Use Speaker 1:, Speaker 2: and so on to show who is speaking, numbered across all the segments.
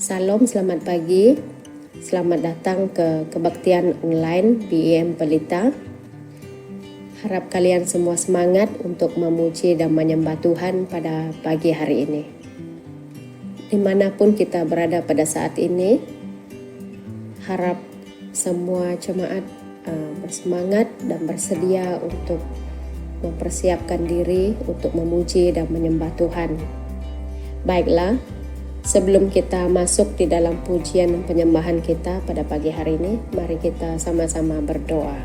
Speaker 1: Salam, selamat pagi. Selamat datang ke kebaktian online BEM Pelita. Harap kalian semua semangat untuk memuji dan menyembah Tuhan pada pagi hari ini. Dimanapun kita berada pada saat ini, harap semua jemaat bersemangat dan bersedia untuk mempersiapkan diri untuk memuji dan menyembah Tuhan. Baiklah, sebelum kita masuk di dalam pujian dan penyembahan kita pada pagi hari ini, mari kita sama-sama berdoa.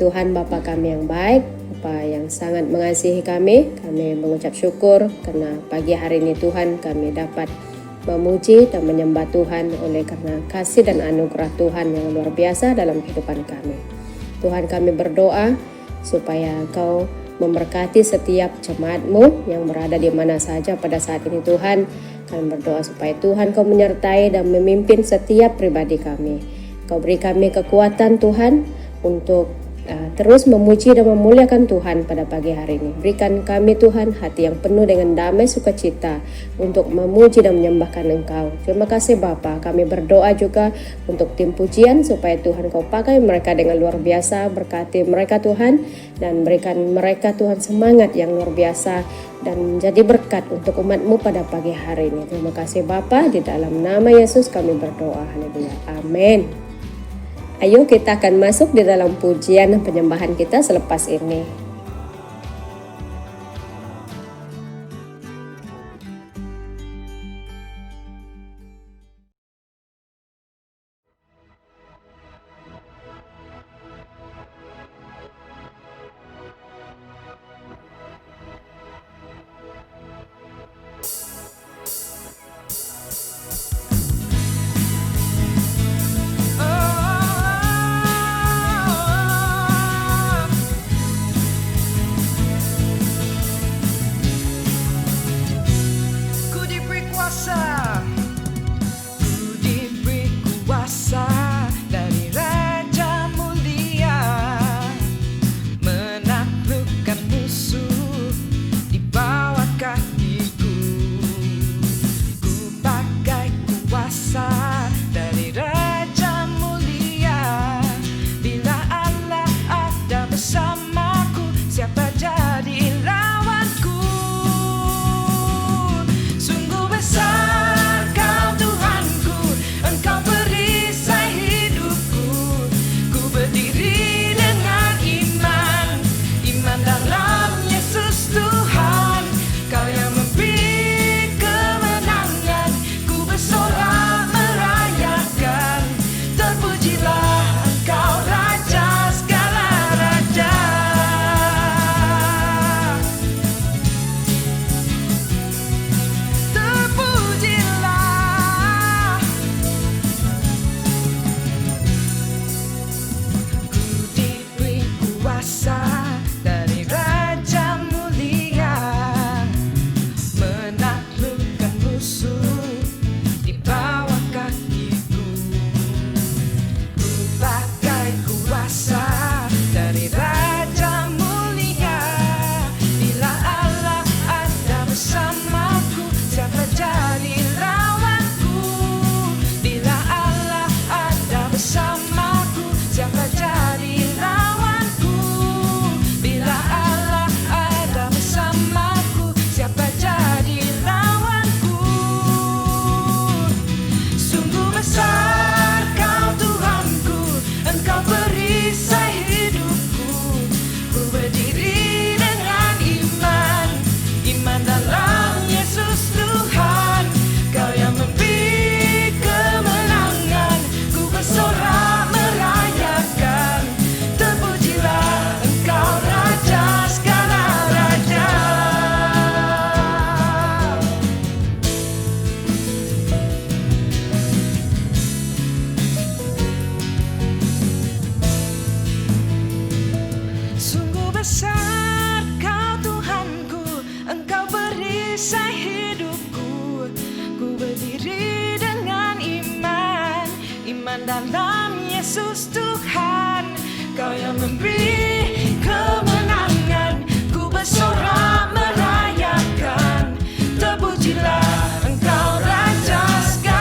Speaker 1: Tuhan Bapa kami yang baik, Bapa yang sangat mengasihi kami mengucap syukur karena pagi hari ini Tuhan kami dapat memuji dan menyembah Tuhan oleh karena kasih dan anugerah Tuhan yang luar biasa dalam kehidupan kami. Tuhan kami berdoa supaya Engkau memberkati setiap jemaat-Mu yang berada di mana saja pada saat ini Tuhan. Kami berdoa supaya Tuhan Kau menyertai dan memimpin setiap pribadi kami. Kau beri kami kekuatan Tuhan untuk terus memuji dan memuliakan Tuhan pada pagi hari ini. Berikan kami Tuhan hati yang penuh dengan damai sukacita untuk memuji dan menyembahkan Engkau. Terima kasih Bapa. Kami berdoa juga untuk tim pujian supaya Tuhan Kau pakai mereka dengan luar biasa. Berkati mereka Tuhan dan berikan mereka Tuhan semangat yang luar biasa dan jadi berkat untuk umat-Mu pada pagi hari ini. Terima kasih Bapa, di dalam nama Yesus kami berdoa. Haleluya. Amin. Ayo kita akan masuk di dalam pujian dan penyembahan kita selepas ini.
Speaker 2: Dalam Yesus Tuhan, Kau yang memberi kemenangan. Ku bersorak merayakan, terpujilah Engkau Raja segala.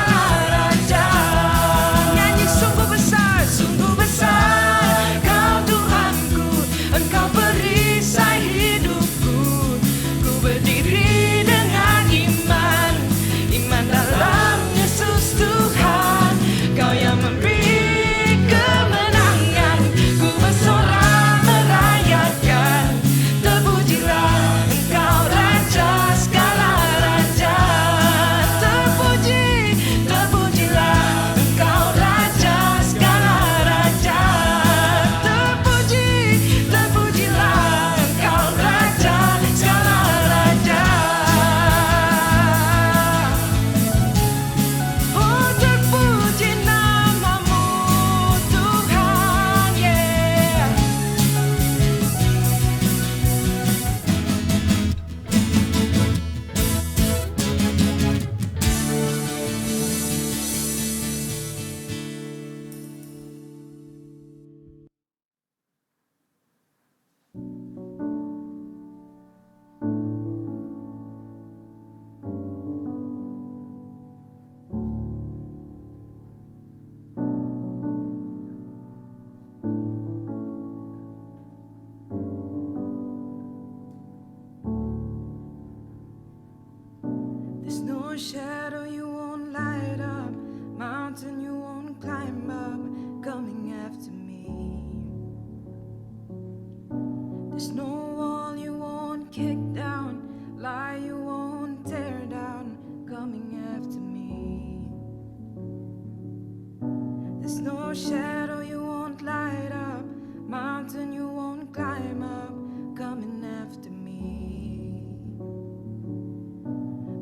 Speaker 2: shadow you won't light up, mountain you won't climb up, coming after me. There's no wall you won't kick down, lie you won't tear down, coming after me. There's no shadow you won't light up, mountain you won't climb up, coming after me.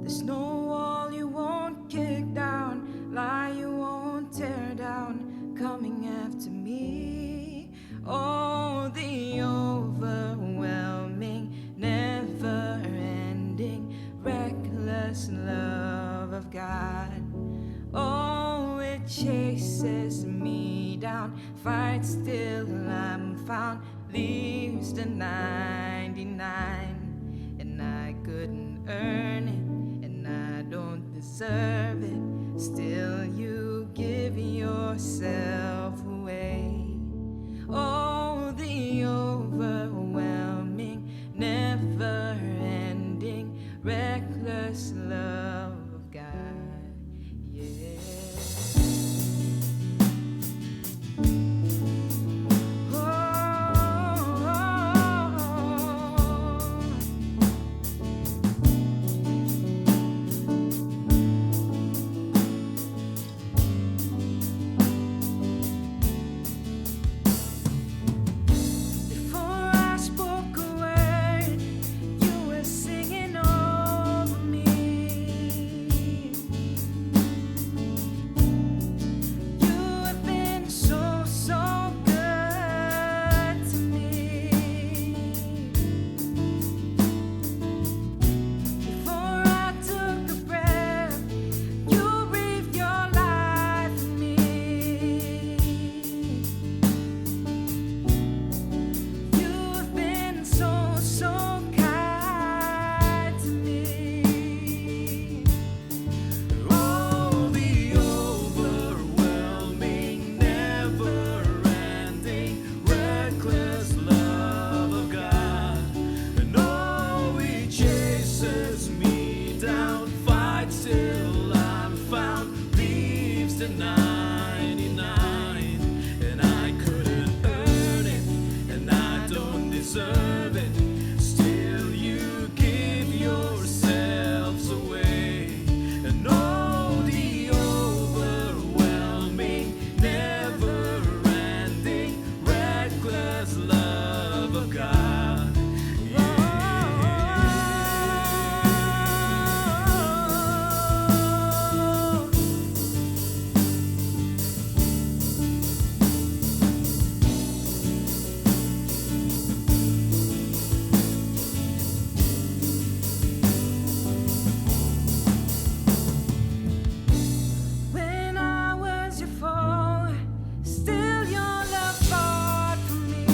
Speaker 2: There's no wall you won't kick down, lie you won't tear down, coming after me. Oh, the overwhelming, never-ending, reckless love of God. Oh, it chases me down, fights till I'm found, leaves the 99, and I couldn't earn it, and I don't deserve it. Still, you give yourself away. Oh, the overwhelming, never-ending, reckless love of God. Yeah. Till I'm found, leaves the 99, and I couldn't earn it, and I don't deserve it. Still, you give yourselves away, and oh, the overwhelming, never-ending, reckless love of God. Still your love fought for me.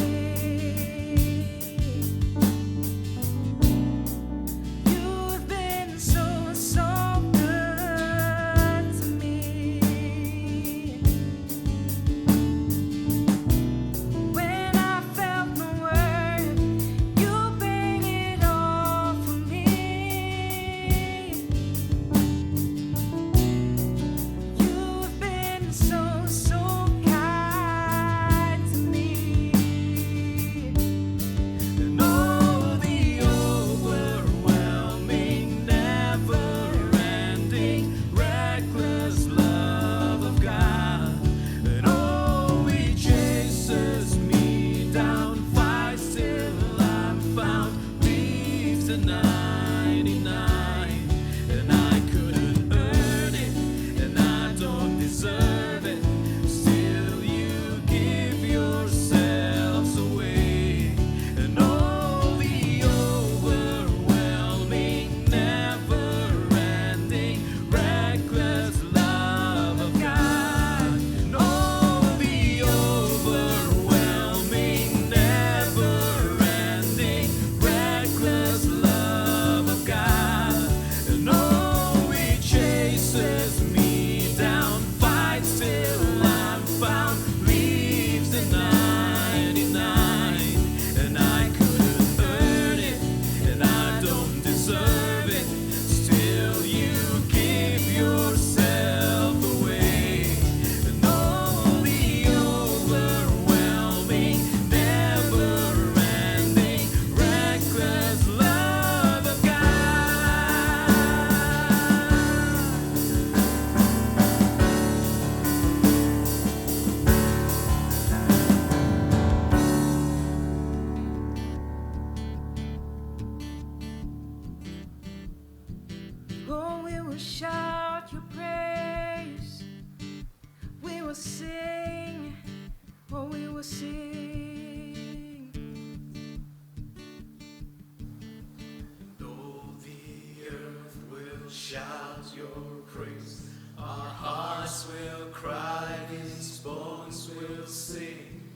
Speaker 2: shout your praise. Our hearts will cry, His bones will sing.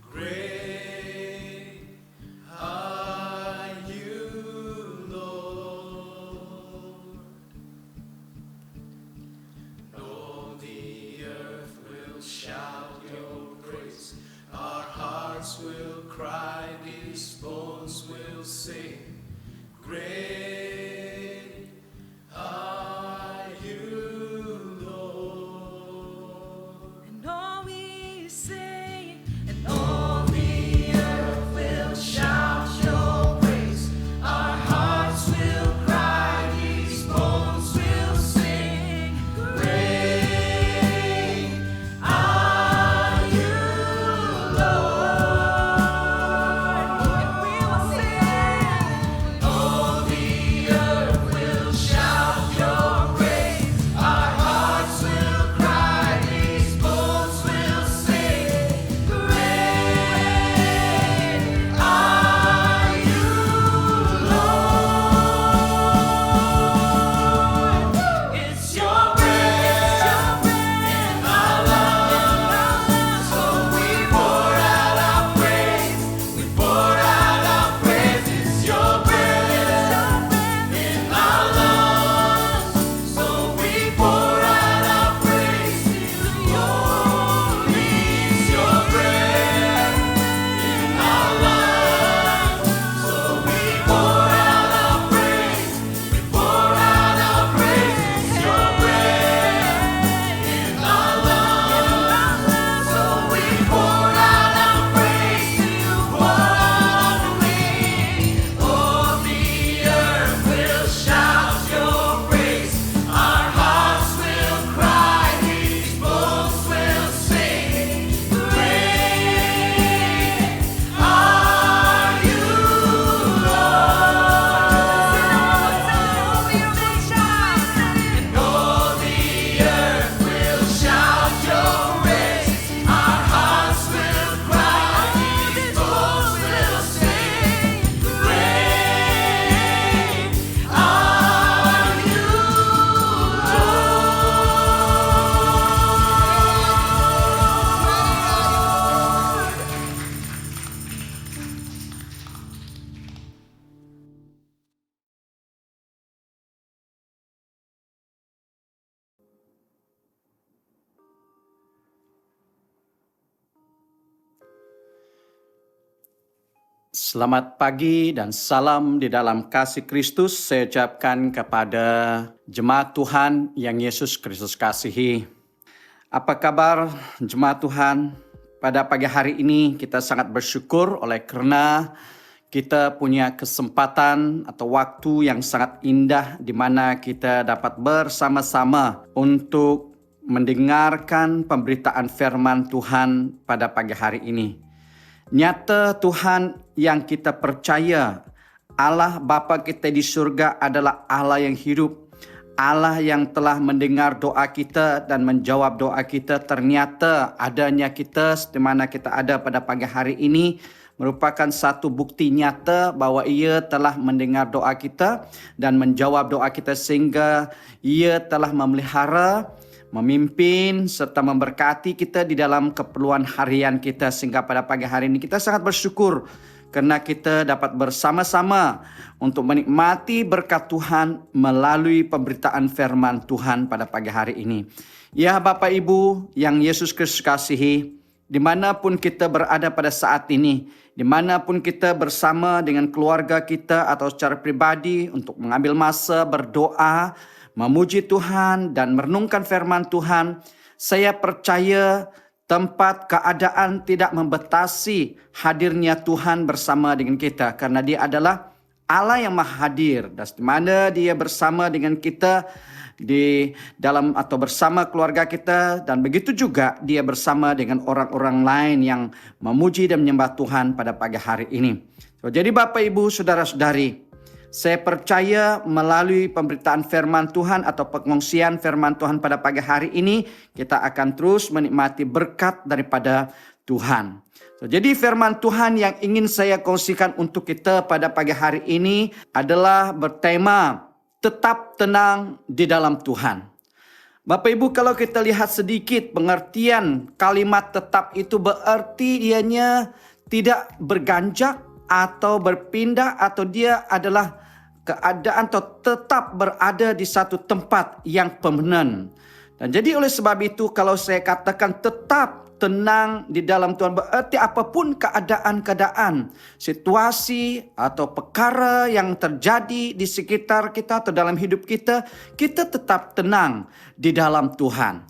Speaker 2: Great are you, Lord. And all the earth will shout your praise. Our hearts will cry, His bones will sing. Great are you, Lord.
Speaker 3: And all we say, and all the earth will shout your praise. Our hearts will cry, these bones will sing. Great are you, Lord. And we will sing. All the earth will shout your praise. Our hearts will cry, these bones will sing. Great are you, Lord. It's your breath in our lungs, so we pour out our praise. We pour out our praise. It's your breath in our lungs, so we pour out our praise. It's your breath in our lungs, so we pour out our praise. We pour out our praise. It's your breath in our lungs, so we pour out our praise. You pour out me. All the earth will shout your praise. Our hearts will cry, these bones will sing. Great are you, Lord. And all the earth will shout your praise. Our hearts will cry, these bones will sing. Great are you, Lord.
Speaker 4: Selamat pagi dan salam di dalam kasih Kristus saya ucapkan kepada jemaat Tuhan yang Yesus Kristus kasihi. Apa kabar jemaat Tuhan? Pada pagi hari ini kita sangat bersyukur oleh karena kita punya kesempatan atau waktu yang sangat indah di mana kita dapat bersama-sama untuk mendengarkan pemberitaan firman Tuhan pada pagi hari ini. Nyata Tuhan yang kita percaya, Allah Bapa kita di surga adalah Allah yang hidup, Allah yang telah mendengar doa kita dan menjawab doa kita. Ternyata adanya kita di mana kita ada pada pagi hari ini merupakan satu bukti nyata bahwa Ia telah mendengar doa kita dan menjawab doa kita, sehingga Ia telah memelihara, memimpin serta memberkati kita di dalam keperluan harian kita. Sehingga pada pagi hari ini kita sangat bersyukur karena kita dapat bersama-sama untuk menikmati berkat Tuhan melalui pemberitaan firman Tuhan pada pagi hari ini. Ya Bapak Ibu yang Yesus Kristus kasihi, dimanapun kita berada pada saat ini, dimanapun kita bersama dengan keluarga kita atau secara pribadi untuk mengambil masa berdoa, memuji Tuhan dan merenungkan firman Tuhan, saya percaya tempat keadaan tidak membatasi hadirnya Tuhan bersama dengan kita, karena Dia adalah Allah yang maha hadir, dan di mana Dia bersama dengan kita di dalam atau bersama keluarga kita, dan begitu juga Dia bersama dengan orang-orang lain yang memuji dan menyembah Tuhan pada pagi hari ini. Jadi Bapak Ibu Saudara-saudari, saya percaya melalui pemberitaan firman Tuhan atau pengungsian firman Tuhan pada pagi hari ini, kita akan terus menikmati berkat daripada Tuhan. Jadi firman Tuhan yang ingin saya kongsikan untuk kita pada pagi hari ini adalah bertema tetap tenang di dalam Tuhan. Bapak Ibu, kalau kita lihat sedikit pengertian kalimat tetap itu berarti ianya tidak berganjak atau berpindah, atau dia adalah keadaan atau tetap berada di satu tempat yang permanen. Dan jadi oleh sebab itu kalau saya katakan tetap tenang di dalam Tuhan, berarti apapun keadaan-keadaan, situasi atau perkara yang terjadi di sekitar kita atau dalam hidup kita, kita tetap tenang di dalam Tuhan.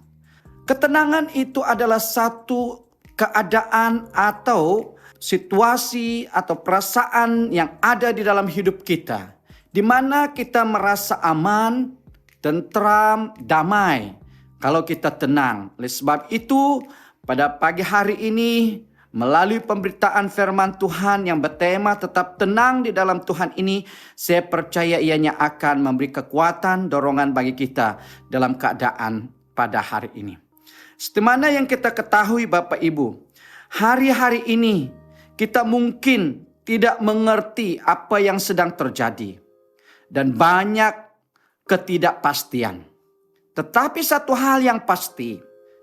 Speaker 4: Ketenangan itu adalah satu keadaan atau situasi atau perasaan yang ada di dalam hidup kita, di mana kita merasa aman, tentram, damai kalau kita tenang. Oleh sebab itu, pada pagi hari ini, melalui pemberitaan firman Tuhan yang bertema tetap tenang di dalam Tuhan ini, saya percaya ianya akan memberi kekuatan, dorongan bagi kita dalam keadaan pada hari ini. Seperti mana yang kita ketahui Bapak Ibu, hari-hari ini kita mungkin tidak mengerti apa yang sedang terjadi. Dan banyak ketidakpastian. Tetapi satu hal yang pasti,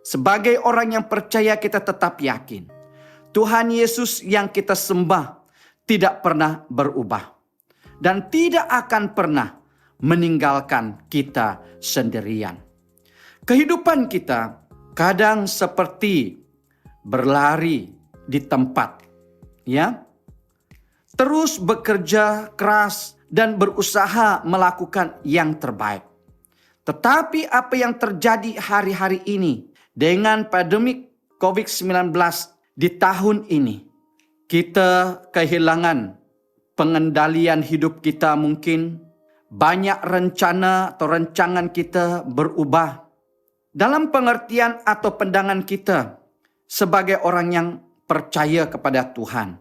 Speaker 4: sebagai orang yang percaya kita tetap yakin, Tuhan Yesus yang kita sembah tidak pernah berubah. Dan tidak akan pernah meninggalkan kita sendirian. Kehidupan kita kadang seperti berlari di tempat, ya. Terus bekerja keras dan berusaha melakukan yang terbaik. Tetapi apa yang terjadi hari-hari ini dengan pandemik COVID-19 di tahun ini, kita kehilangan pengendalian hidup kita mungkin. Banyak rencana atau rancangan kita berubah. Dalam pengertian atau pandangan kita sebagai orang yang percaya kepada Tuhan.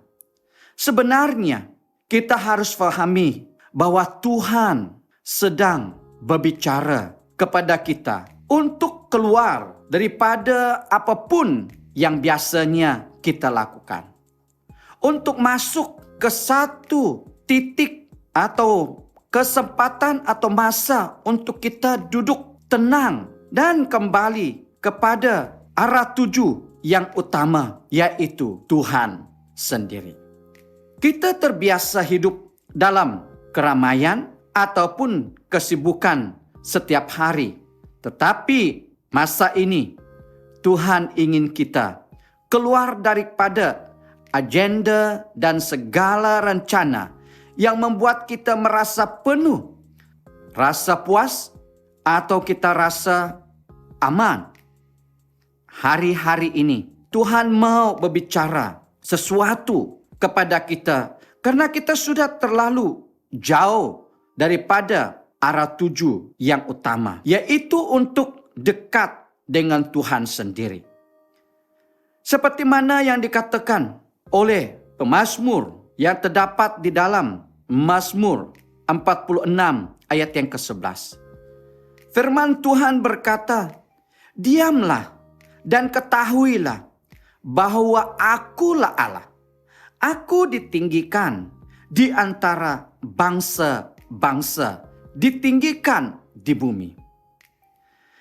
Speaker 4: Sebenarnya kita harus fahami bahwa Tuhan sedang berbicara kepada kita untuk keluar daripada apapun yang biasanya kita lakukan. Untuk masuk ke satu titik atau kesempatan atau masa untuk kita duduk tenang dan kembali kepada arah tuju yang utama, yaitu Tuhan sendiri. Kita terbiasa hidup dalam keramaian ataupun kesibukan setiap hari. Tetapi masa ini Tuhan ingin kita keluar daripada agenda dan segala rencana yang membuat kita merasa penuh, rasa puas, atau kita rasa aman. Hari-hari ini Tuhan mau berbicara sesuatu kepada kita karena kita sudah terlalu jauh daripada arah tuju yang utama, yaitu untuk dekat dengan Tuhan sendiri. Seperti mana yang dikatakan oleh pemazmur yang terdapat di dalam Mazmur 46 ayat yang ke-11. Firman Tuhan berkata, "Diamlah dan ketahuilah bahwa akulah Allah. Aku ditinggikan di antara bangsa-bangsa, ditinggikan di bumi."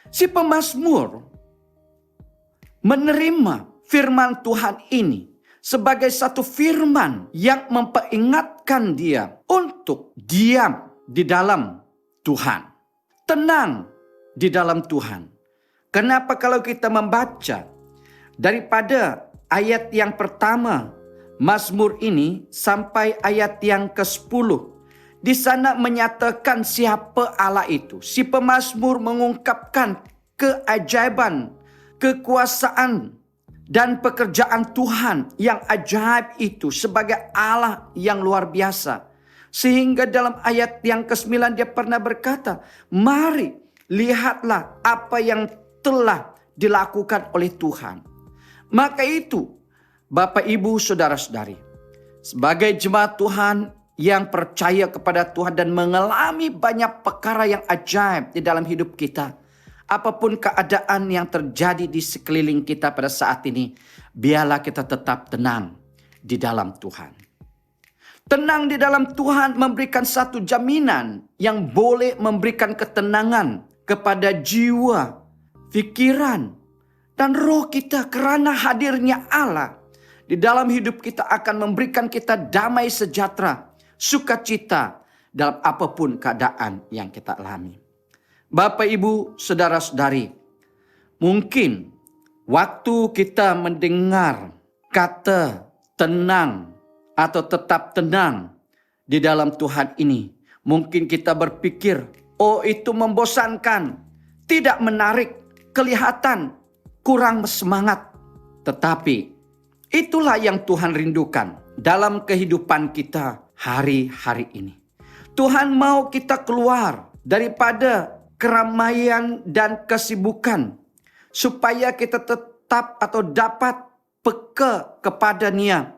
Speaker 4: Si pemazmur menerima firman Tuhan ini sebagai satu firman yang memperingatkan dia untuk diam di dalam Tuhan, tenang di dalam Tuhan. Kenapa kalau kita membaca daripada ayat yang pertama Mazmur ini sampai ayat yang ke-10, di sana menyatakan siapa Allah itu. Si pemazmur mengungkapkan keajaiban, kekuasaan, dan pekerjaan Tuhan yang ajaib itu sebagai Allah yang luar biasa. Sehingga dalam ayat yang ke-9 dia pernah berkata, "Mari lihatlah apa yang telah dilakukan oleh Tuhan." Maka itu Bapak Ibu Saudara-saudari, sebagai jemaat Tuhan yang percaya kepada Tuhan dan mengalami banyak perkara yang ajaib di dalam hidup kita, apapun keadaan yang terjadi di sekeliling kita pada saat ini, biarlah kita tetap tenang di dalam Tuhan. Tenang di dalam Tuhan memberikan satu jaminan yang boleh memberikan ketenangan kepada jiwa, pikiran, dan roh kita, karena hadirnya Allah di dalam hidup kita akan memberikan kita damai sejahtera, sukacita dalam apapun keadaan yang kita alami. Bapak, Ibu, saudara-saudari, mungkin waktu kita mendengar kata tenang atau tetap tenang di dalam Tuhan ini, mungkin kita berpikir, oh itu membosankan, tidak menarik, kelihatan kurang semangat. Tetapi itulah yang Tuhan rindukan dalam kehidupan kita hari-hari ini. Tuhan mau kita keluar daripada keramaian dan kesibukan, supaya kita tetap atau dapat peka kepada Dia.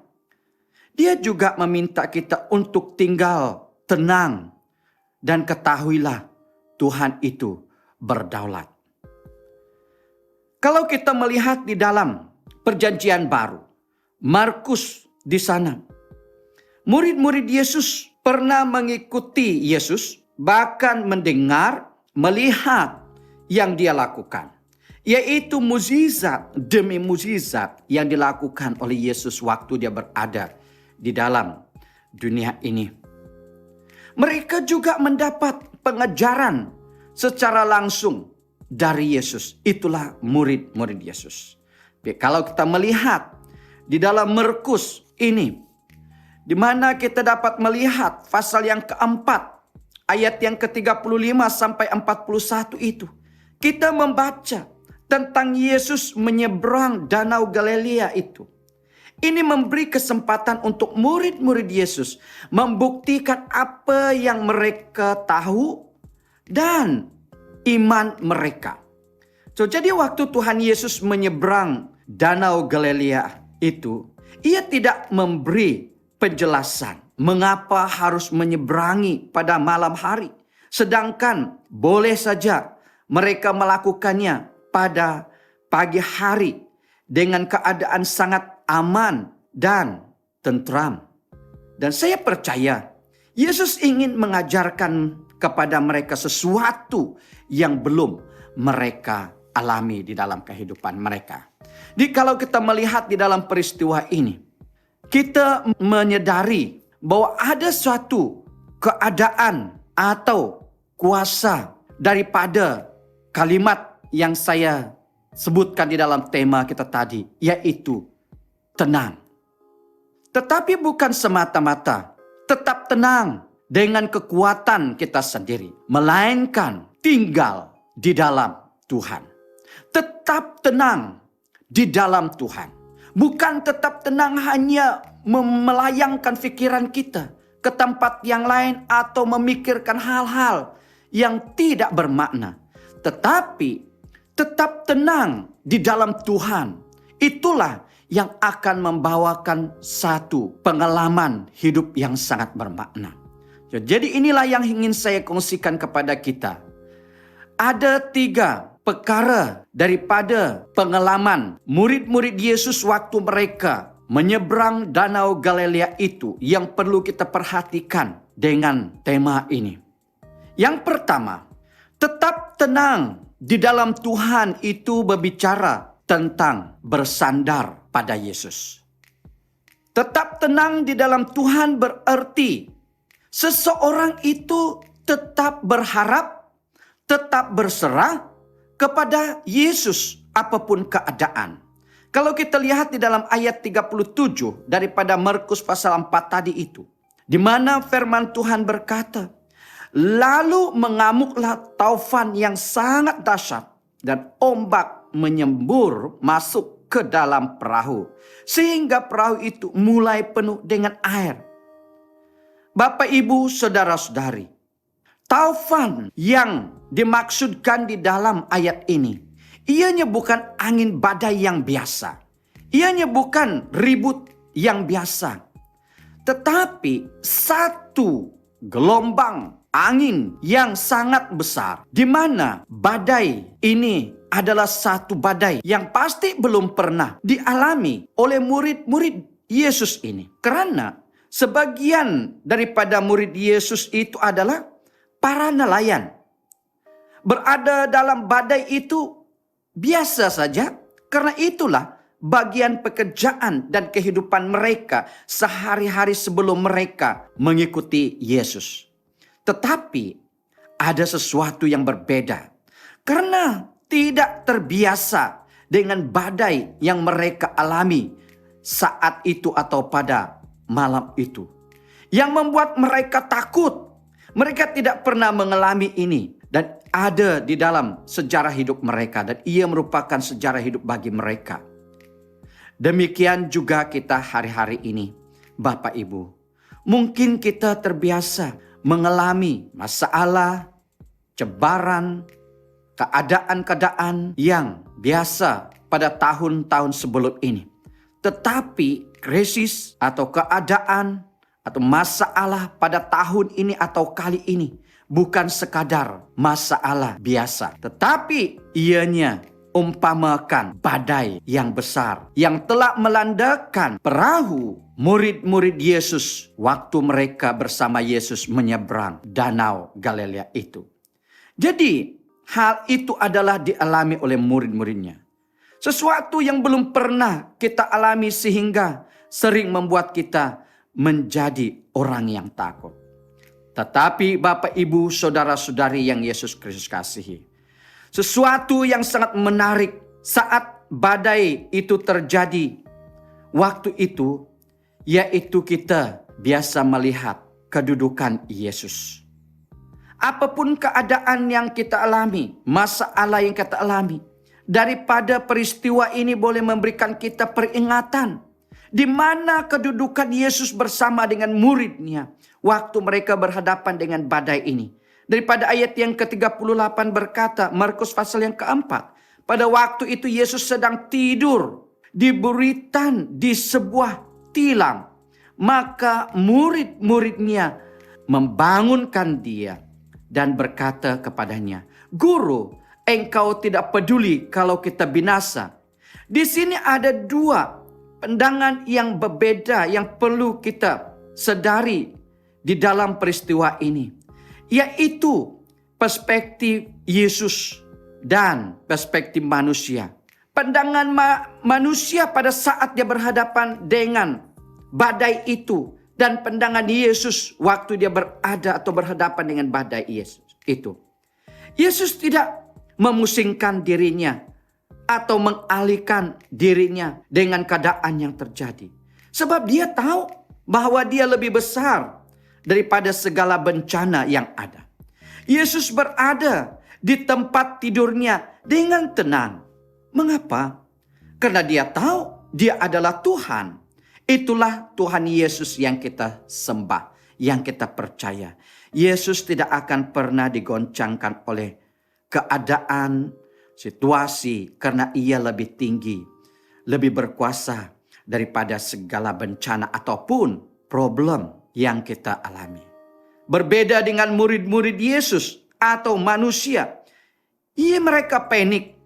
Speaker 4: Dia juga meminta kita untuk tinggal tenang, dan ketahuilah Tuhan itu berdaulat. Kalau kita melihat di dalam Perjanjian Baru, Markus di sana, murid-murid Yesus pernah mengikuti Yesus, bahkan mendengar, melihat yang Dia lakukan, yaitu mukjizat demi mukjizat yang dilakukan oleh Yesus waktu Dia berada di dalam dunia ini. Mereka juga mendapat pengajaran secara langsung dari Yesus. Itulah murid-murid Yesus. Kalau kita melihat di dalam Markus ini, di mana kita dapat melihat pasal yang keempat, ayat yang ke-35 sampai 41 itu, kita membaca tentang Yesus menyeberang Danau Galilea itu. Ini memberi kesempatan untuk murid-murid Yesus membuktikan apa yang mereka tahu dan iman mereka. Jadi waktu Tuhan Yesus menyeberang Danau Galilea itu, Ia tidak memberi penjelasan mengapa harus menyeberangi pada malam hari, sedangkan boleh saja mereka melakukannya pada pagi hari dengan keadaan sangat aman dan tentram. Dan saya percaya Yesus ingin mengajarkan kepada mereka sesuatu yang belum mereka alami di dalam kehidupan mereka. Jadi kalau kita melihat di dalam peristiwa ini, kita menyadari bahwa ada suatu keadaan atau kuasa daripada kalimat yang saya sebutkan di dalam tema kita tadi, yaitu tenang. Tetapi bukan semata-mata tetap tenang dengan kekuatan kita sendiri, melainkan tinggal di dalam Tuhan. Tetap tenang di dalam Tuhan. Bukan tetap tenang hanya melayangkan pikiran kita ke tempat yang lain atau memikirkan hal-hal yang tidak bermakna. Tetapi tetap tenang di dalam Tuhan. Itulah yang akan membawakan satu pengalaman hidup yang sangat bermakna. Jadi inilah yang ingin saya kongsikan kepada kita. Ada 3 perkara daripada pengalaman murid-murid Yesus waktu mereka menyeberang Danau Galilea itu yang perlu kita perhatikan dengan tema ini. Yang pertama, tetap tenang di dalam Tuhan itu berbicara tentang bersandar pada Yesus. Tetap tenang di dalam Tuhan berarti seseorang itu tetap berharap, tetap berserah kepada Yesus apapun keadaan. Kalau kita lihat di dalam ayat 37 daripada Markus pasal 4 tadi itu, di mana firman Tuhan berkata, lalu mengamuklah taufan yang sangat dahsyat dan ombak menyembur masuk ke dalam perahu, sehingga perahu itu mulai penuh dengan air. Bapak, Ibu, saudara-saudari, taufan yang dimaksudkan di dalam ayat ini, ianya bukan angin badai yang biasa, ianya bukan ribut yang biasa, tetapi satu gelombang angin yang sangat besar, di mana badai ini adalah satu badai yang pasti belum pernah dialami oleh murid-murid Yesus ini. Karena sebagian daripada murid Yesus itu adalah para nelayan. Berada dalam badai itu biasa saja, karena itulah bagian pekerjaan dan kehidupan mereka sehari-hari sebelum mereka mengikuti Yesus. Tetapi ada sesuatu yang berbeda, karena tidak terbiasa dengan badai yang mereka alami saat itu atau pada malam itu, yang membuat mereka takut. Mereka tidak pernah mengalami ini, dan ada di dalam sejarah hidup mereka, dan ia merupakan sejarah hidup bagi mereka. Demikian juga kita hari-hari ini, Bapak Ibu. Mungkin kita terbiasa mengalami masalah, cebaran, keadaan-keadaan yang biasa pada tahun-tahun sebelum ini. Tetapi krisis atau keadaan atau masalah pada tahun ini atau kali ini bukan sekadar masalah biasa, tetapi ianya umpamakan badai yang besar yang telah melandakan perahu murid-murid Yesus waktu mereka bersama Yesus menyeberang Danau Galilea itu. Jadi hal itu adalah dialami oleh murid-muridnya. Sesuatu yang belum pernah kita alami sehingga sering membuat kita menjadi orang yang takut. Tetapi Bapak, Ibu, Saudara-saudari yang Yesus Kristus kasihi, sesuatu yang sangat menarik saat badai itu terjadi waktu itu, yaitu kita biasa melihat kedudukan Yesus. Apapun keadaan yang kita alami, masalah yang kita alami, daripada peristiwa ini boleh memberikan kita peringatan di mana kedudukan Yesus bersama dengan muridnya waktu mereka berhadapan dengan badai ini. Daripada ayat yang ke-38 berkata, Markus pasal yang keempat, pada waktu itu Yesus sedang tidur di buritan di sebuah tilam. Maka murid-muridnya membangunkan dia dan berkata kepadanya, Guru, engkau tidak peduli kalau kita binasa. Di sini ada dua pandangan yang berbeda yang perlu kita sadari di dalam peristiwa ini, yaitu perspektif Yesus dan perspektif manusia. Pandangan manusia pada saat dia berhadapan dengan badai itu, dan pandangan Yesus waktu dia berada atau berhadapan dengan badai Yesus itu. Yesus tidak memusingkan dirinya atau mengalihkan dirinya dengan keadaan yang terjadi. Sebab dia tahu bahwa dia lebih besar daripada segala bencana yang ada. Yesus berada di tempat tidurnya dengan tenang. Mengapa? Karena dia tahu dia adalah Tuhan. Itulah Tuhan Yesus yang kita sembah, yang kita percaya. Yesus tidak akan pernah digoncangkan oleh keadaan, situasi, karena ia lebih tinggi, lebih berkuasa daripada segala bencana ataupun problem yang kita alami. Berbeda dengan murid-murid Yesus atau manusia, mereka panik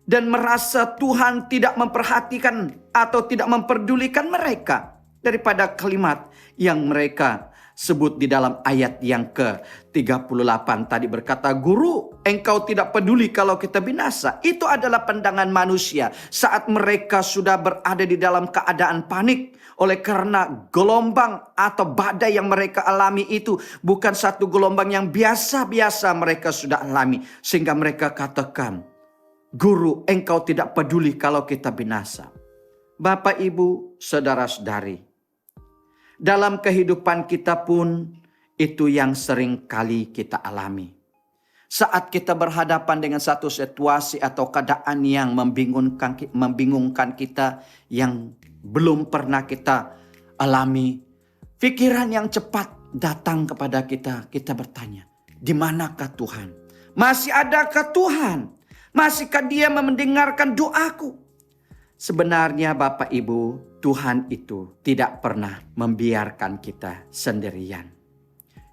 Speaker 4: dan merasa Tuhan tidak memperhatikan atau tidak memperdulikan mereka. Daripada kalimat yang mereka sebut di dalam ayat yang ke-38 tadi berkata, Guru, engkau tidak peduli kalau kita binasa. Itu adalah pandangan manusia saat mereka sudah berada di dalam keadaan panik. Oleh karena gelombang atau badai yang mereka alami itu bukan satu gelombang yang biasa-biasa mereka sudah alami. Sehingga mereka katakan, Guru, engkau tidak peduli kalau kita binasa. Bapak, Ibu, Saudara-saudari, dalam kehidupan kita pun itu yang sering kali kita alami. Saat kita berhadapan dengan satu situasi atau keadaan yang membingungkan kita, yang belum pernah kita alami, pikiran yang cepat datang kepada kita. Kita bertanya, di manakah Tuhan? Masih adakah Tuhan? Masihkah Dia mendengarkan doaku? Sebenarnya Bapak Ibu, Tuhan itu tidak pernah membiarkan kita sendirian.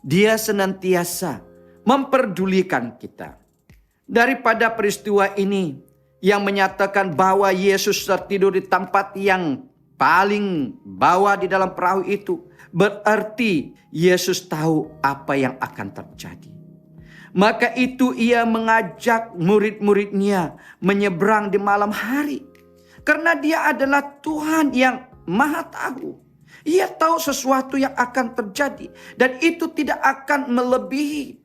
Speaker 4: Dia senantiasa memperdulikan kita. Daripada peristiwa ini yang menyatakan bahwa Yesus tertidur di tempat yang paling bawah di dalam perahu itu, berarti Yesus tahu apa yang akan terjadi. Maka itu ia mengajak murid-muridnya menyeberang di malam hari. Karena dia adalah Tuhan yang maha tahu. Ia tahu sesuatu yang akan terjadi. Dan itu tidak akan melebihi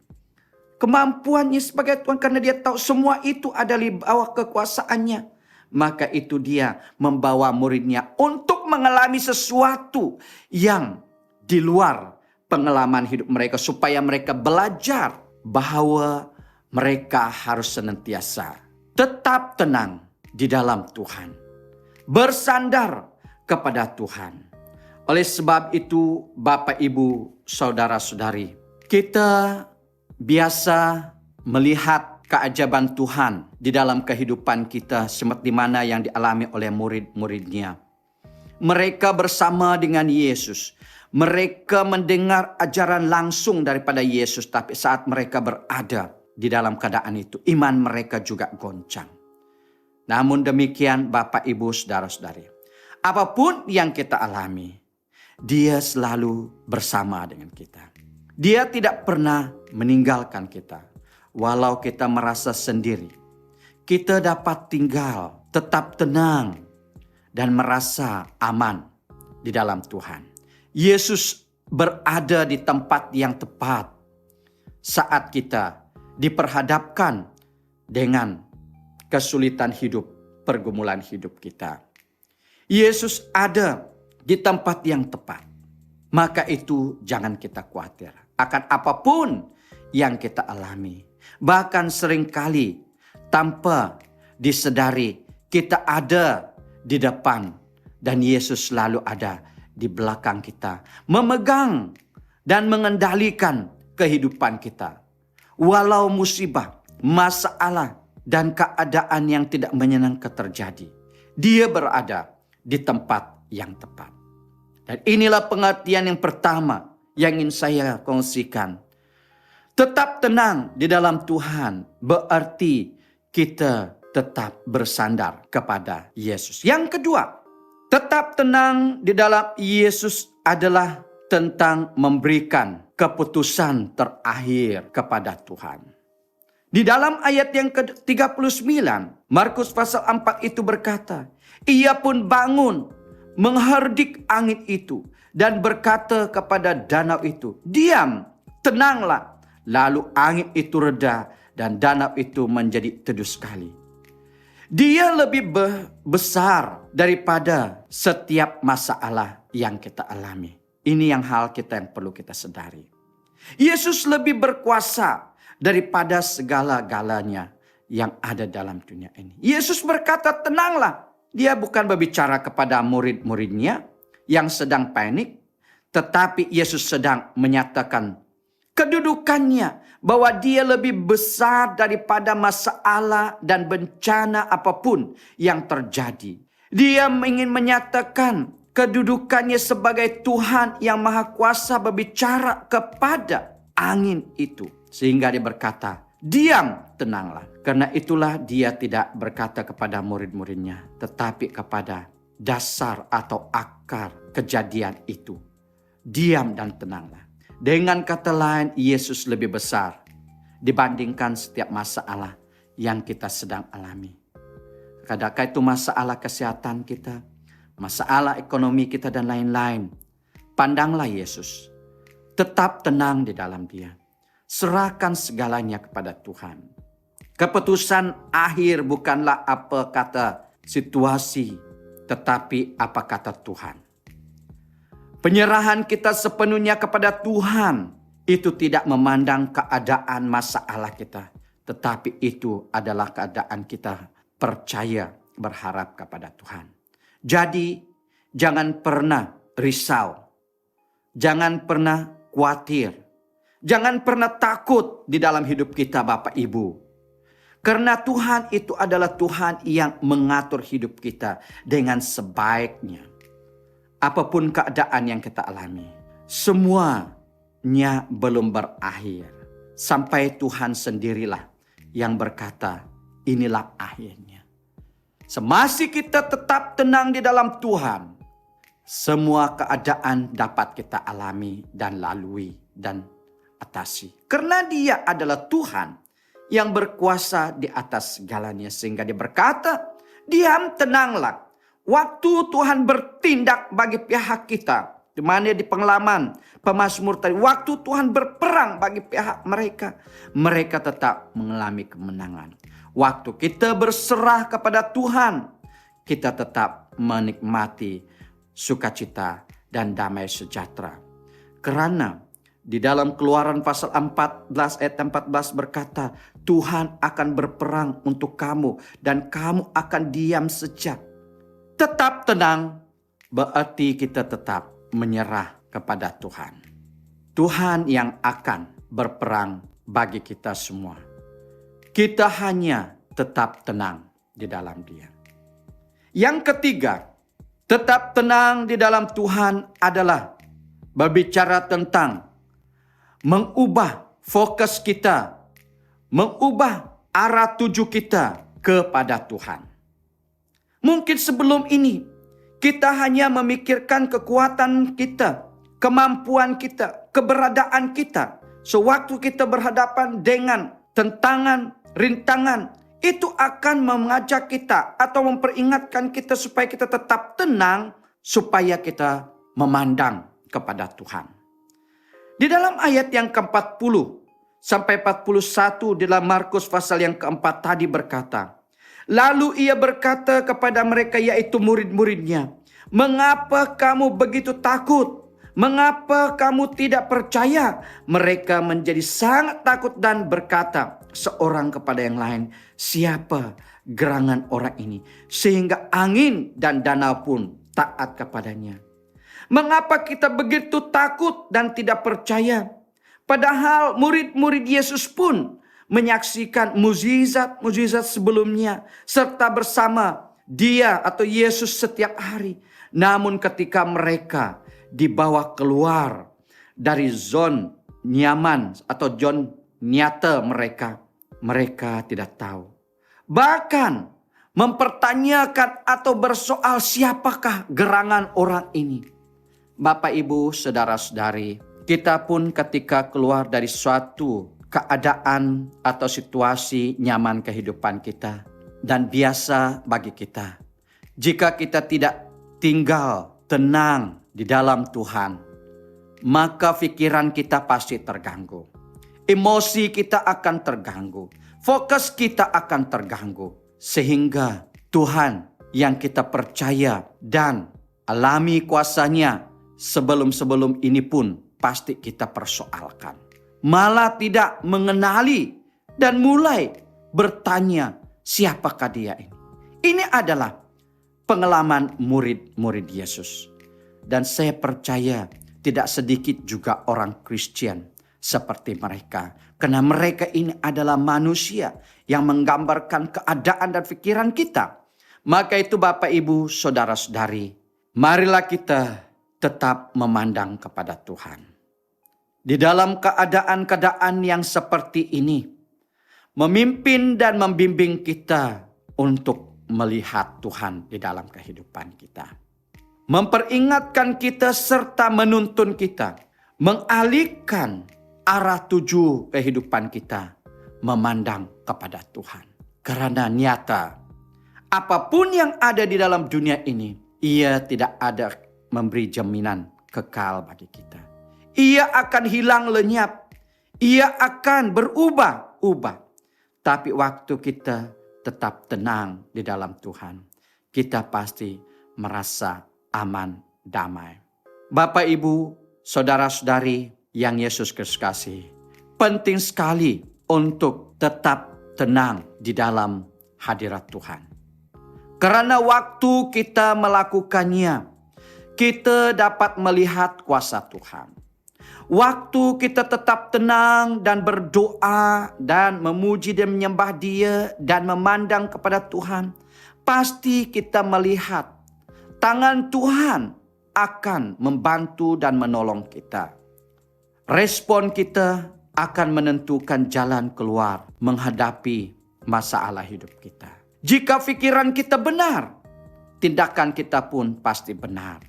Speaker 4: kemampuannya sebagai Tuhan. Karena dia tahu semua itu ada di bawah kekuasaannya. Maka itu dia membawa muridnya untuk mengalami sesuatu yang di luar pengalaman hidup mereka. Supaya mereka belajar bahwa mereka harus senantiasa tetap tenang di dalam Tuhan. Bersandar kepada Tuhan. Oleh sebab itu, Bapak, Ibu, Saudara-saudari, kita biasa melihat keajaiban Tuhan di dalam kehidupan kita seperti mana yang dialami oleh murid-muridnya. Mereka bersama dengan Yesus. Mereka mendengar ajaran langsung daripada Yesus, tapi saat mereka berada di dalam keadaan itu, iman mereka juga goncang. Namun demikian, Bapak, Ibu, Saudara-saudari, apapun yang kita alami, Dia selalu bersama dengan kita. Dia tidak pernah meninggalkan kita. Walau kita merasa sendiri, kita dapat tinggal tetap tenang dan merasa aman di dalam Tuhan. Yesus berada di tempat yang tepat saat kita diperhadapkan dengan kesulitan hidup, pergumulan hidup kita. Yesus ada di tempat yang tepat. Maka itu jangan kita khawatir akan apapun yang kita alami. Bahkan seringkali tanpa disedari kita ada di depan dan Yesus selalu ada di belakang kita. Memegang dan mengendalikan kehidupan kita. Walau musibah, masalah, dan keadaan yang tidak menyenangkan terjadi, Dia berada di tempat yang tepat. Dan inilah pengertian yang pertama yang ingin saya kongsikan. Tetap tenang di dalam Tuhan berarti kita tetap bersandar kepada Yesus. Yang kedua, tetap tenang di dalam Yesus adalah tentang memberikan keputusan terakhir kepada Tuhan. Di dalam ayat yang ke-39, Markus pasal 4 itu berkata, ia pun bangun, mengherdik angin itu, dan berkata kepada danau itu, diam, tenanglah. Lalu angin itu reda, dan danau itu menjadi teduh sekali. Dia lebih besar daripada setiap masalah yang kita alami. Ini yang hal kita yang perlu kita sadari. Yesus lebih berkuasa daripada segala-galanya yang ada dalam dunia ini. Yesus berkata, tenanglah. Dia bukan berbicara kepada murid-muridnya yang sedang panik. Tetapi Yesus sedang menyatakan kedudukannya. Bahwa dia lebih besar daripada masalah dan bencana apapun yang terjadi. Dia ingin menyatakan kedudukannya sebagai Tuhan yang Maha Kuasa berbicara kepada angin itu. Sehingga dia berkata, diam, tenanglah. Karena itulah dia tidak berkata kepada murid-muridnya, tetapi kepada dasar atau akar kejadian itu. Diam dan tenanglah. Dengan kata lain, Yesus lebih besar dibandingkan setiap masalah yang kita sedang alami. Kadang-kadang itu masalah kesehatan kita, masalah ekonomi kita dan lain-lain. Pandanglah Yesus. Tetap tenang di dalam Dia. Serahkan segalanya kepada Tuhan. Keputusan akhir bukanlah apa kata situasi, tetapi apa kata Tuhan. Penyerahan kita sepenuhnya kepada Tuhan itu tidak memandang keadaan masalah kita, tetapi itu adalah keadaan kita percaya berharap kepada Tuhan. Jadi jangan pernah risau, jangan pernah khawatir. Jangan pernah takut di dalam hidup kita, Bapak Ibu. Karena Tuhan itu adalah Tuhan yang mengatur hidup kita dengan sebaiknya. Apapun keadaan yang kita alami, semuanya belum berakhir. Sampai Tuhan sendirilah yang berkata, inilah akhirnya. Semasa kita tetap tenang di dalam Tuhan, semua keadaan dapat kita alami dan lalui dan atasi. Karena Dia adalah Tuhan yang berkuasa di atas segalanya. Sehingga Dia berkata, diam, tenanglah. Waktu Tuhan bertindak bagi pihak kita, di mana di pengalaman pemazmur tadi, waktu Tuhan berperang bagi pihak mereka, mereka tetap mengalami kemenangan. Waktu kita berserah kepada Tuhan, kita tetap menikmati sukacita dan damai sejahtera. Karena di dalam Keluaran pasal 14 ayat 14 berkata, Tuhan akan berperang untuk kamu dan kamu akan diam saja. Tetap tenang berarti kita tetap menyerah kepada Tuhan. Tuhan yang akan berperang bagi kita semua. Kita hanya tetap tenang di dalam Dia. Yang ketiga, tetap tenang di dalam Tuhan adalah berbicara tentang mengubah fokus kita, mengubah arah tuju kita kepada Tuhan. Mungkin sebelum ini kita hanya memikirkan kekuatan kita, kemampuan kita, keberadaan kita. Sewaktu kita berhadapan dengan tentangan, rintangan, itu akan mengajak kita atau memperingatkan kita supaya kita tetap tenang, supaya kita memandang kepada Tuhan. Di dalam ayat yang ke-40 sampai 41 di dalam Markus pasal yang keempat tadi berkata, lalu Ia berkata kepada mereka, yaitu murid-muridnya, mengapa kamu begitu takut? Mengapa kamu tidak percaya? Mereka menjadi sangat takut dan berkata seorang kepada yang lain, siapa gerangan orang ini sehingga angin dan danau pun taat kepadanya? Mengapa kita begitu takut dan tidak percaya? Padahal murid-murid Yesus pun menyaksikan mukjizat-mukjizat sebelumnya serta bersama Dia atau Yesus setiap hari. Namun ketika mereka dibawa keluar dari zona nyaman atau zona nyata mereka tidak tahu. Bahkan mempertanyakan atau bersoal siapakah gerangan orang ini. Bapak, Ibu, saudara-saudari, kita pun ketika keluar dari suatu keadaan atau situasi nyaman kehidupan kita dan biasa bagi kita, jika kita tidak tinggal tenang di dalam Tuhan, maka pikiran kita pasti terganggu. Emosi kita akan terganggu. Fokus kita akan terganggu. Sehingga Tuhan yang kita percaya dan alami kuasanya sebelum-sebelum ini pun pasti kita persoalkan. Malah tidak mengenali dan mulai bertanya, siapakah Dia ini? Ini adalah pengalaman murid-murid Yesus. Dan saya percaya tidak sedikit juga orang Kristen seperti mereka. Karena mereka ini adalah manusia yang menggambarkan keadaan dan pikiran kita. Maka itu Bapak, Ibu, saudara-saudari, marilah kita tetap memandang kepada Tuhan. Di dalam keadaan-keadaan yang seperti ini, memimpin dan membimbing kita untuk melihat Tuhan di dalam kehidupan kita. Memperingatkan kita serta menuntun kita, mengalihkan arah tuju kehidupan kita, memandang kepada Tuhan. Karena nyata, apapun yang ada di dalam dunia ini, Ia tidak ada memberi jaminan kekal bagi kita. Ia akan hilang lenyap, Ia akan berubah-ubah. Tapi waktu kita tetap tenang di dalam Tuhan, kita pasti merasa aman, damai. Bapak, Ibu, saudara-saudari yang Yesus Kristus kasih, penting sekali untuk tetap tenang di dalam hadirat Tuhan. Karena waktu kita melakukannya, kita dapat melihat kuasa Tuhan. Waktu kita tetap tenang dan berdoa dan memuji dan menyembah Dia dan memandang kepada Tuhan, pasti kita melihat tangan Tuhan akan membantu dan menolong kita. Respon kita akan menentukan jalan keluar menghadapi masalah hidup kita. Jika pikiran kita benar, tindakan kita pun pasti benar.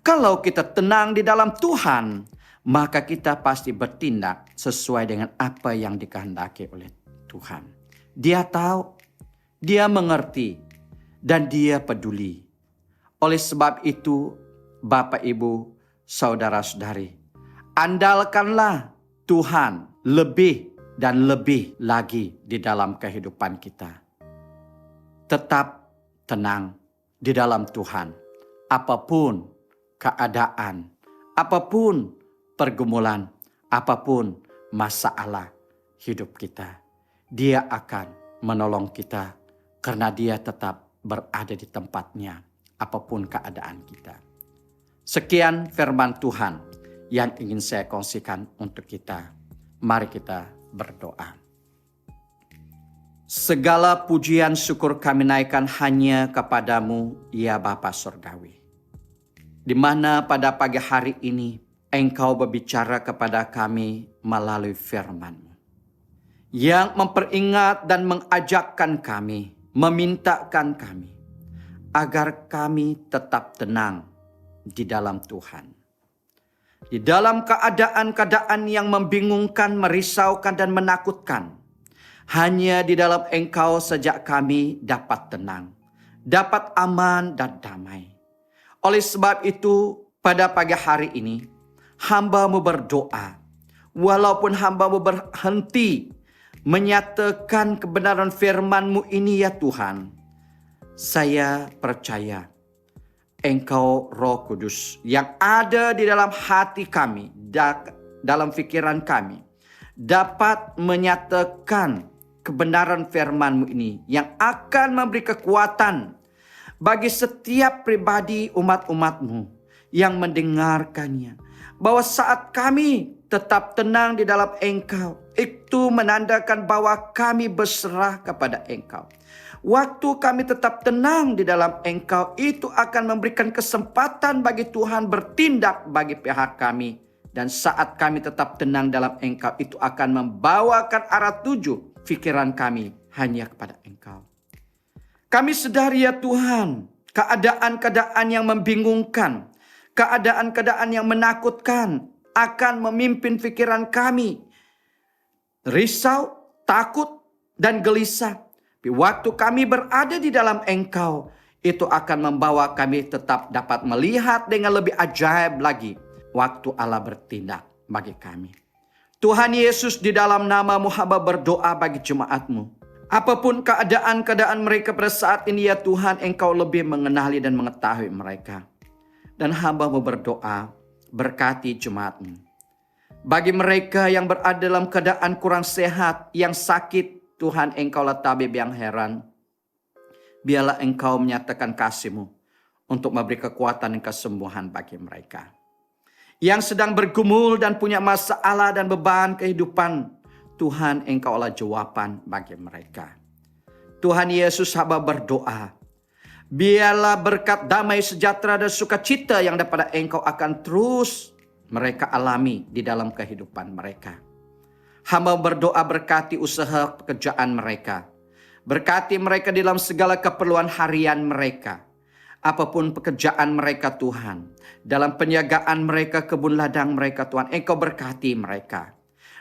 Speaker 4: Kalau kita tenang di dalam Tuhan, maka kita pasti bertindak sesuai dengan apa yang dikehendaki oleh Tuhan. Dia tahu, dia mengerti, dan dia peduli. Oleh sebab itu, Bapak, Ibu, saudara-saudari, andalkanlah Tuhan lebih dan lebih lagi di dalam kehidupan kita. Tetap tenang di dalam Tuhan. Apapun keadaan, apapun pergumulan, apapun masalah hidup kita, Dia akan menolong kita karena Dia tetap berada di tempatnya apapun keadaan kita. Sekian firman Tuhan yang ingin saya kongsikan untuk kita. Mari kita berdoa. Segala pujian syukur kami naikkan hanya kepadamu, ya Bapa Surgawi. Di mana pada pagi hari ini Engkau berbicara kepada kami melalui firman-Mu, yang memperingat dan mengajakkan kami, memintakan kami, agar kami tetap tenang di dalam Tuhan. Di dalam keadaan-keadaan yang membingungkan, merisaukan, dan menakutkan, hanya di dalam Engkau saja kami dapat tenang, dapat aman dan damai. Oleh sebab itu, pada pagi hari ini, hamba-Mu berdoa, walaupun hamba-Mu berhenti menyatakan kebenaran firman-Mu ini ya Tuhan, saya percaya Engkau Roh Kudus yang ada di dalam hati kami, dalam pikiran kami, dapat menyatakan kebenaran firman-Mu ini yang akan memberi kekuatan bagi setiap pribadi umat-umat-Mu yang mendengarkannya. Bahwa saat kami tetap tenang di dalam Engkau, itu menandakan bahwa kami berserah kepada Engkau. Waktu kami tetap tenang di dalam Engkau, itu akan memberikan kesempatan bagi Tuhan bertindak bagi pihak kami. Dan saat kami tetap tenang dalam Engkau, itu akan membawakan arah tuju pikiran kami hanya kepada Engkau. Kami sadari ya Tuhan, keadaan-keadaan yang membingungkan, keadaan-keadaan yang menakutkan akan memimpin pikiran kami. Risau, takut, dan gelisah. Tapi waktu kami berada di dalam Engkau, itu akan membawa kami tetap dapat melihat dengan lebih ajaib lagi waktu Allah bertindak bagi kami. Tuhan Yesus, di dalam nama-Mu hamba berdoa bagi jemaat-Mu. Apapun keadaan-keadaan mereka pada saat ini ya Tuhan, Engkau lebih mengenali dan mengetahui mereka. Dan hamba-Mu berdoa, berkati jemaat-Mu. Bagi mereka yang berada dalam keadaan kurang sehat, yang sakit, Tuhan Engkaulah tabib yang heran. Biarlah Engkau menyatakan kasih-Mu untuk memberi kekuatan dan kesembuhan bagi mereka. Yang sedang bergumul dan punya masalah dan beban kehidupan, Tuhan Engkaulah jawaban bagi mereka. Tuhan Yesus, hamba berdoa, biarlah berkat damai sejahtera dan sukacita yang daripada Engkau akan terus mereka alami di dalam kehidupan mereka. Hamba berdoa berkati usaha pekerjaan mereka. Berkati mereka dalam segala keperluan harian mereka. Apapun pekerjaan mereka Tuhan. Dalam penjagaan mereka, kebun ladang mereka Tuhan. Engkau berkati mereka.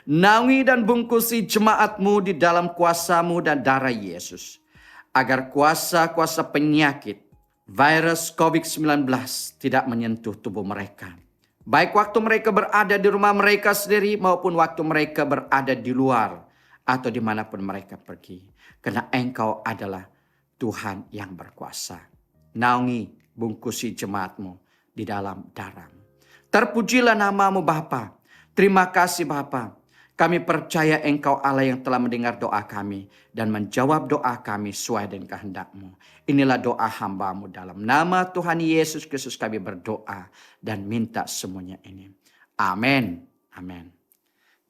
Speaker 4: Naungi dan bungkusi jemaat-Mu di dalam kuasa-Mu dan darah Yesus. Agar kuasa-kuasa penyakit, virus COVID-19 tidak menyentuh tubuh mereka. Baik waktu mereka berada di rumah mereka sendiri maupun waktu mereka berada di luar atau dimanapun mereka pergi. Karena Engkau adalah Tuhan yang berkuasa. Naungi, bungkusi jemaat-Mu di dalam darah-Mu. Terpujilah nama-Mu Bapa. Terima kasih Bapa. Kami percaya Engkau Allah yang telah mendengar doa kami dan menjawab doa kami sesuai dengan kehendak-Mu. Inilah doa hamba-Mu dalam nama Tuhan Yesus Kristus kami berdoa dan minta semuanya ini. Amin. Amin.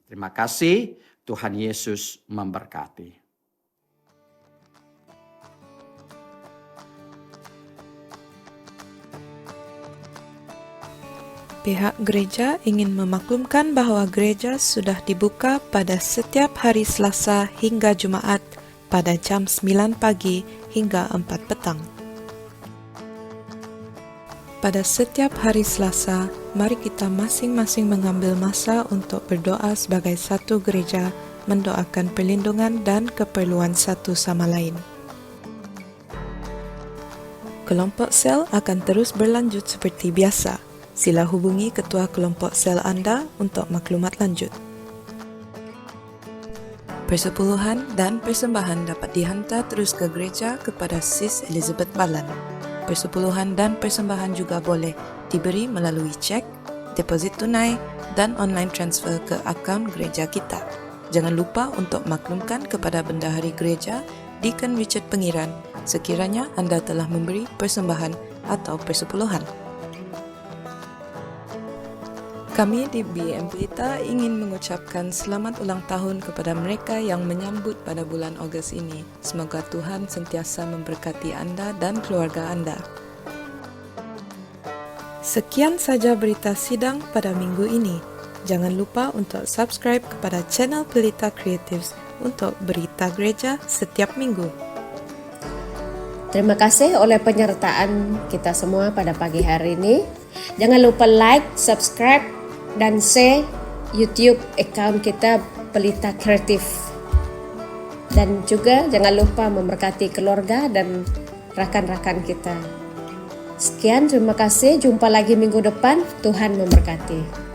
Speaker 4: Terima kasih. Tuhan Yesus memberkati.
Speaker 5: Pihak gereja ingin memaklumkan bahwa gereja sudah dibuka pada setiap hari Selasa hingga Jumaat pada jam 9 pagi hingga 4 petang. Pada setiap hari Selasa, mari kita masing-masing mengambil masa untuk berdoa sebagai satu gereja, mendoakan perlindungan dan keperluan satu sama lain. Kelompok sel akan terus berlanjut seperti biasa. Sila hubungi ketua kelompok sel anda untuk maklumat lanjut. Persepuluhan dan persembahan dapat dihantar terus ke gereja kepada Sis Elizabeth Balan. Persepuluhan dan persembahan juga boleh diberi melalui cek, deposit tunai dan online transfer ke akaun gereja kita. Jangan lupa untuk maklumkan kepada bendahari gereja, Deacon Richard Pengiran, sekiranya anda telah memberi persembahan atau persepuluhan. Kami di BM Pelita ingin mengucapkan selamat ulang tahun kepada mereka yang menyambut pada bulan Ogos ini. Semoga Tuhan sentiasa memberkati anda dan keluarga anda. Sekian saja berita sidang pada minggu ini. Jangan lupa untuk subscribe kepada channel Pelita Creatives untuk berita gereja setiap minggu.
Speaker 1: Terima kasih oleh penyertaan kita semua pada pagi hari ini. Jangan lupa like, subscribe, dan share YouTube account kita Pelita Kreatif. Dan juga jangan lupa memberkati keluarga dan rakan-rakan kita. Sekian, terima kasih. Jumpa lagi minggu depan. Tuhan memberkati.